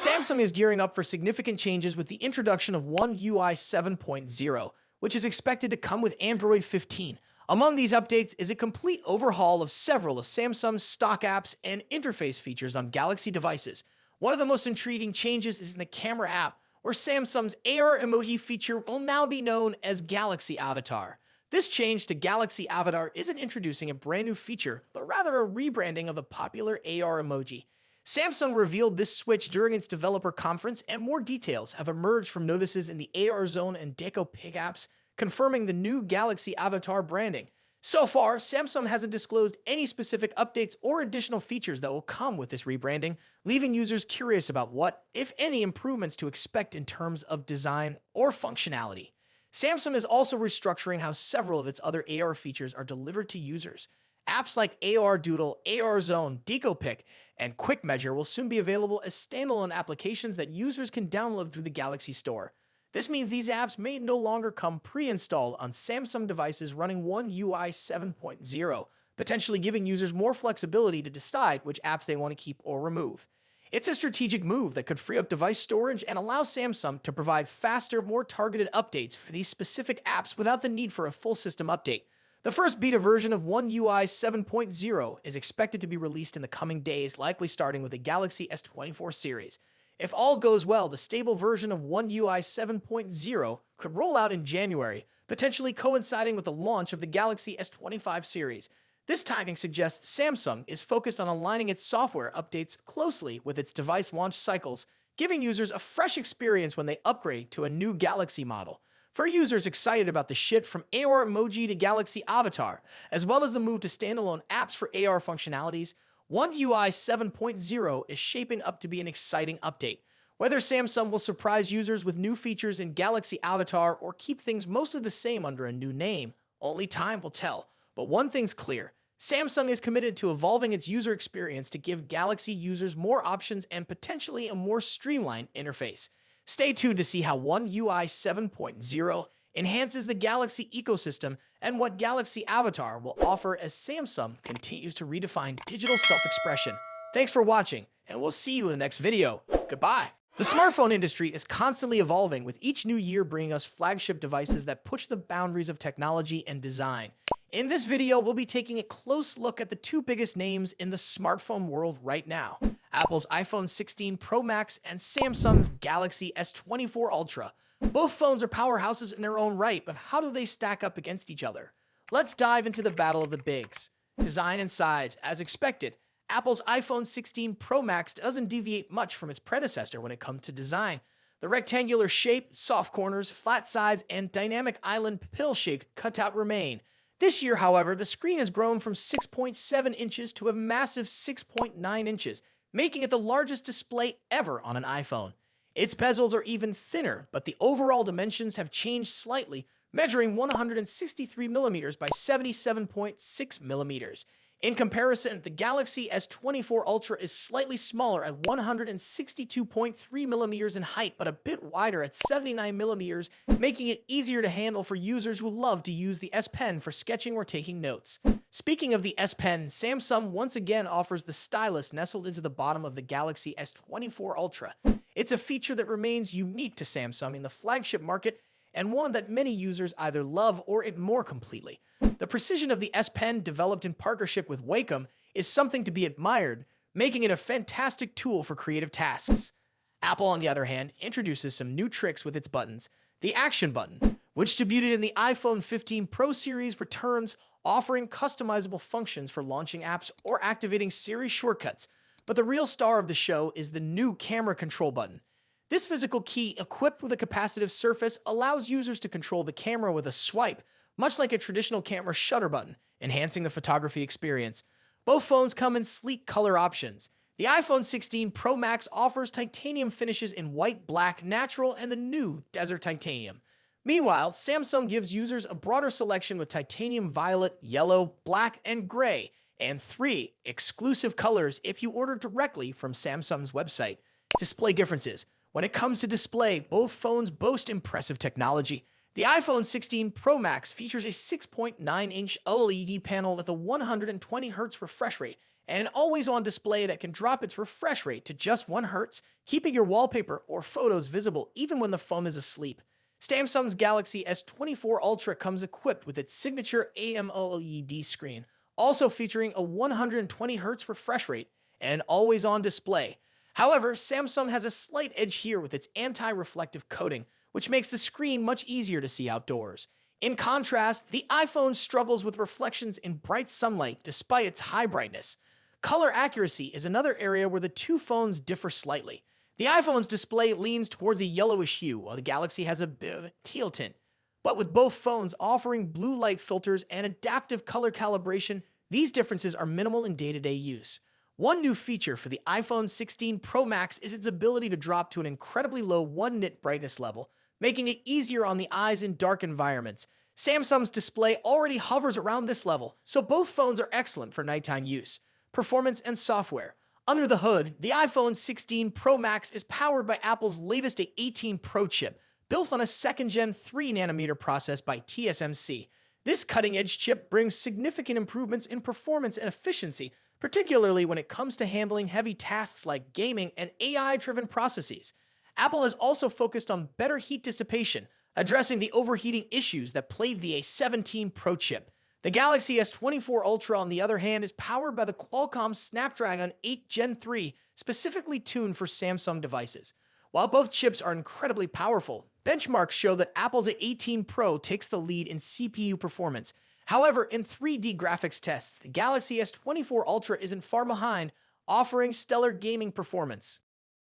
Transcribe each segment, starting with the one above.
Samsung is gearing up for significant changes with the introduction of One UI 7.0, which is expected to come with Android 15. Among these updates is a complete overhaul of several of Samsung's stock apps and interface features on Galaxy devices. One of the most intriguing changes is in the camera app, where Samsung's AR Emoji feature will now be known as Galaxy Avatar. This change to Galaxy Avatar isn't introducing a brand new feature, but rather a rebranding of the popular AR emoji. Samsung revealed this switch during its developer conference, and more details have emerged from notices in the AR Zone and Deco Pic apps, confirming the new Galaxy Avatar branding. So far, Samsung hasn't disclosed any specific updates or additional features that will come with this rebranding, leaving users curious about what, if any, improvements to expect in terms of design or functionality. Samsung is also restructuring how several of its other AR features are delivered to users. Apps like AR Doodle, AR Zone, Deco Pic, and Quick Measure will soon be available as standalone applications that users can download through the Galaxy Store. This means these apps may no longer come pre-installed on Samsung devices running One UI 7.0, potentially giving users more flexibility to decide which apps they want to keep or remove. It's a strategic move that could free up device storage and allow Samsung to provide faster, more targeted updates for these specific apps without the need for a full system update. The first beta version of One UI 7.0 is expected to be released in the coming days, likely starting with the Galaxy S24 series. If all goes well, the stable version of One UI 7.0 could roll out in January, potentially coinciding with the launch of the Galaxy S25 series. This timing suggests Samsung is focused on aligning its software updates closely with its device launch cycles, giving users a fresh experience when they upgrade to a new Galaxy model. For users excited about the shift from AR Emoji to Galaxy Avatar, as well as the move to standalone apps for AR functionalities, One UI 7.0 is shaping up to be an exciting update. Whether Samsung will surprise users with new features in Galaxy Avatar or keep things mostly the same under a new name, only time will tell. But one thing's clear, Samsung is committed to evolving its user experience to give Galaxy users more options and potentially a more streamlined interface. Stay tuned to see how One UI 7.0 enhances the Galaxy ecosystem and what Galaxy Avatar will offer as Samsung continues to redefine digital self-expression. Thanks for watching, and we'll see you in the next video. Goodbye. The smartphone industry is constantly evolving, with each new year bringing us flagship devices that push the boundaries of technology and design. In this video, we'll be taking a close look at the two biggest names in the smartphone world right now: Apple's iPhone 16 Pro Max and Samsung's Galaxy S24 Ultra. Both phones are powerhouses in their own right, but how do they stack up against each other? Let's dive into the battle of the bigs. Design and size. As expected, Apple's iPhone 16 Pro Max doesn't deviate much from its predecessor when it comes to design. The rectangular shape, soft corners, flat sides, and dynamic island pill-shaped cutout remain. This year, however, the screen has grown from 6.7 inches to a massive 6.9 inches, making it the largest display ever on an iPhone. Its bezels are even thinner, but the overall dimensions have changed slightly, measuring 163mm by 77.6mm. In comparison, the Galaxy S24 Ultra is slightly smaller at 162.3mm in height, but a bit wider at 79mm, making it easier to handle for users who love to use the S Pen for sketching or taking notes. Speaking of the S Pen, Samsung once again offers the stylus nestled into the bottom of the Galaxy S24 Ultra. It's a feature that remains unique to Samsung in the flagship market, and one that many users either love or ignore completely. The precision of the S Pen, developed in partnership with Wacom, is something to be admired, making it a fantastic tool for creative tasks. Apple, on the other hand, introduces some new tricks with its buttons. The Action button, which debuted in the iPhone 15 Pro series, returns, offering customizable functions for launching apps or activating Siri shortcuts. But the real star of the show is the new Camera Control button. This physical key, equipped with a capacitive surface, allows users to control the camera with a swipe, much like a traditional camera shutter button, enhancing the photography experience. Both phones come in sleek color options. The iPhone 16 Pro Max offers titanium finishes in white, black, natural, and the new Desert Titanium. Meanwhile, Samsung gives users a broader selection with titanium violet, yellow, black, and gray, and 3 exclusive colors if you order directly from Samsung's website. Display differences. When it comes to display, both phones boast impressive technology. The iPhone 16 Pro Max features a 6.9-inch OLED panel with a 120Hz refresh rate and an always-on display that can drop its refresh rate to just 1 Hz, keeping your wallpaper or photos visible even when the phone is asleep. Samsung's Galaxy S24 Ultra comes equipped with its signature AMOLED screen, also featuring a 120 Hz refresh rate and an always-on display. However, Samsung has a slight edge here with its anti-reflective coating, which makes the screen much easier to see outdoors. In contrast, the iPhone struggles with reflections in bright sunlight despite its high brightness. Color accuracy is another area where the two phones differ slightly. The iPhone's display leans towards a yellowish hue, while the Galaxy has a bit of a teal tint. But with both phones offering blue light filters and adaptive color calibration, these differences are minimal in day-to-day use. One new feature for the iPhone 16 Pro Max is its ability to drop to an incredibly low 1 nit brightness level, making it easier on the eyes in dark environments. Samsung's display already hovers around this level, so both phones are excellent for nighttime use. Performance and software. Under the hood, the iPhone 16 Pro Max is powered by Apple's latest A18 Pro chip, built on a second-gen 3nm process by TSMC. This cutting-edge chip brings significant improvements in performance and efficiency, particularly when it comes to handling heavy tasks like gaming and AI-driven processes. Apple has also focused on better heat dissipation, addressing the overheating issues that plagued the A17 Pro chip. The Galaxy S24 Ultra, on the other hand, is powered by the Qualcomm Snapdragon 8 Gen 3, specifically tuned for Samsung devices. While both chips are incredibly powerful, benchmarks show that Apple's A18 Pro takes the lead in CPU performance. However, in 3D graphics tests, the Galaxy S24 Ultra isn't far behind, offering stellar gaming performance.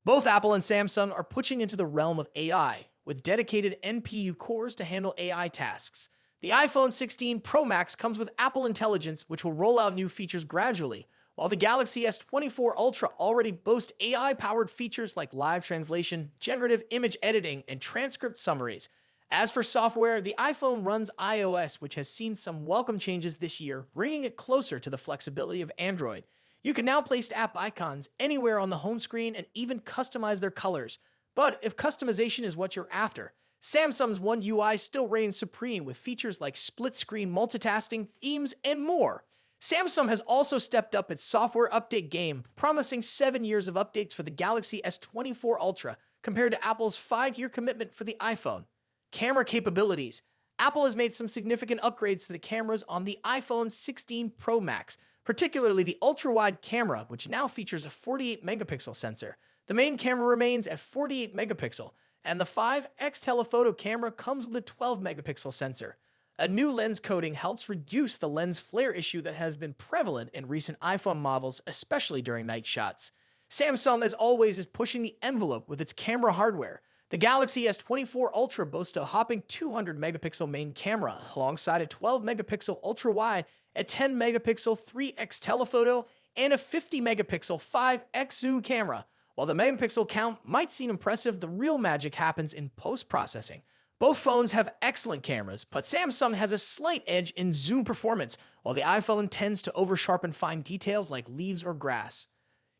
Both Apple and Samsung are pushing into the realm of AI, with dedicated NPU cores to handle AI tasks. The iPhone 16 Pro Max comes with Apple Intelligence, which will roll out new features gradually, while the Galaxy S24 Ultra already boasts AI-powered features like live translation, generative image editing, and transcript summaries. As for software, the iPhone runs iOS, which has seen some welcome changes this year, bringing it closer to the flexibility of Android. You can now place app icons anywhere on the home screen and even customize their colors. But if customization is what you're after, Samsung's One UI still reigns supreme with features like split-screen multitasking, themes, and more. Samsung has also stepped up its software update game, promising 7 years of updates for the Galaxy S24 Ultra, compared to Apple's 5-year commitment for the iPhone. Camera capabilities. Apple has made some significant upgrades to the cameras on the iPhone 16 Pro Max, particularly the ultra-wide camera, which now features a 48-megapixel sensor. The main camera remains at 48 megapixel, and the 5x telephoto camera comes with a 12-megapixel sensor. A new lens coating helps reduce the lens flare issue that has been prevalent in recent iPhone models, especially during night shots. Samsung, as always, is pushing the envelope with its camera hardware. The Galaxy S24 Ultra boasts a hopping 200-megapixel main camera, alongside a 12-megapixel ultra-wide, a 10-megapixel 3x telephoto, and a 50-megapixel 5x zoom camera. While the megapixel count might seem impressive, the real magic happens in post-processing. Both phones have excellent cameras, but Samsung has a slight edge in zoom performance, while the iPhone tends to over-sharpen fine details like leaves or grass.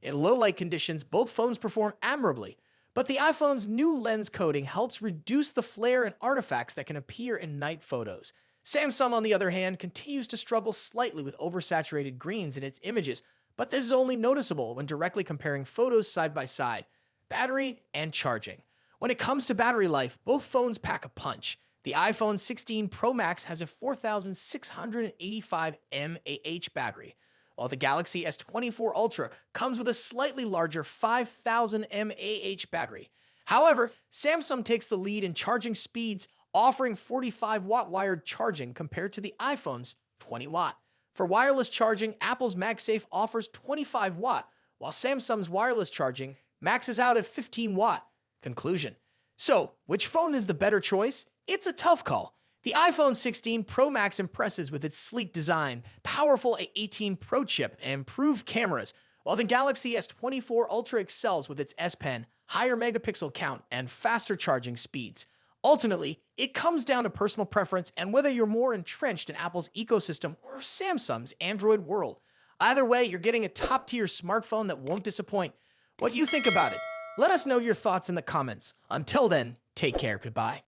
In low-light conditions, both phones perform admirably, but the iPhone's new lens coating helps reduce the flare and artifacts that can appear in night photos. Samsung, on the other hand, continues to struggle slightly with oversaturated greens in its images, but this is only noticeable when directly comparing photos side by side. Battery and charging. When it comes to battery life, both phones pack a punch. The iPhone 16 Pro Max has a 4,685 mAh battery, while the Galaxy S24 Ultra comes with a slightly larger 5,000 mAh battery. However, Samsung takes the lead in charging speeds, offering 45-watt wired charging compared to the iPhone's 20-watt. For wireless charging, Apple's MagSafe offers 25-watt, while Samsung's wireless charging maxes out at 15-watt. Conclusion. So, which phone is the better choice? It's a tough call. The iPhone 16 Pro Max impresses with its sleek design, powerful A18 Pro chip, and improved cameras, while the Galaxy S24 Ultra excels with its S Pen, higher megapixel count, and faster charging speeds. Ultimately, it comes down to personal preference and whether you're more entrenched in Apple's ecosystem or Samsung's Android world. Either way, you're getting a top-tier smartphone that won't disappoint. What do you think about it? Let us know your thoughts in the comments. Until then, take care. Goodbye.